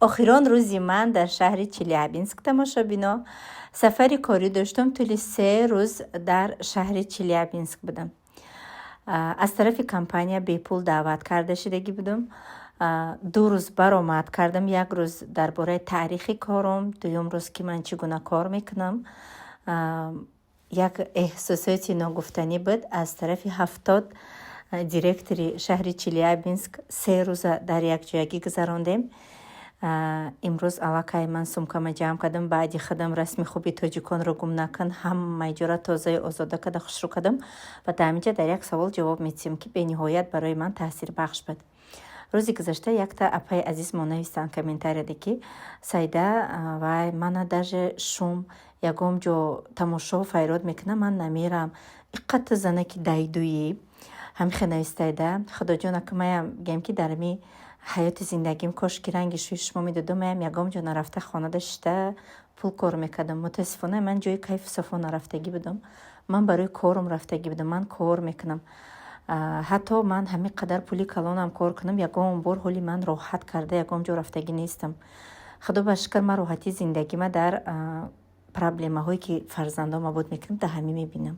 охирон рӯзи ман дар шаҳри Челябинск тамошобино сафари корӣ доштам. тӯли 3 рӯз дар шаҳри Челябинск будам. аз тарафи компания бепул даъват карда шудагӣ будам. 2 рӯз баромад кардам. як рӯз дар бораи таърихи корам, дуюм рӯз ки ман чӣ гуна кор мекунам. як эҳсосоти ногуфтанӣ буд. аз тарафи 70 директори шаҳри Челябинск 3 рӯза дар якҷоягӣ гузарондем. имрӯз аллакай ман сумкама ҷамъ кардам. баъди худам расми хуби тоҷиконро гум накун, ҳамаи ҷора тозаю озода карда хушрӯ кардам ва дар ҳаминҷа дар як савол ҷавоб медиҳам, ки бениҳоят барои ман таъсирбахш буд. рӯзи гузашта якта апаи азиз мо навистанд комментарияде, ки Саида вай мана даже шум ягон ҷо тамошо файрод мекунам, ман намерам. Иққад ту занаки дайдуӣ. ҳамихе навистаида. Худоҷона ки маям гем ки дар ми ҳаёти зиндагим кошки ранги шӯи шумо медодум, маям ягон ҷо нарафта хона дошта пул кор мекардам. мутаассифона ман ҷои кайфу сафо нарафтагӣ будам. ман барои корум рафтагӣ будам. ман кор мекунам. ҳатто ман ҳамин қадар пули калонам кор кунам, ягон бор ҳоли ман роҳат карда ягон ҷо рафтагӣ нестам. худо ба шукр ман роҳатии зиндагима дар проблемаҳое ки фарзандом абуд мекунам дар ҳамин мебинам.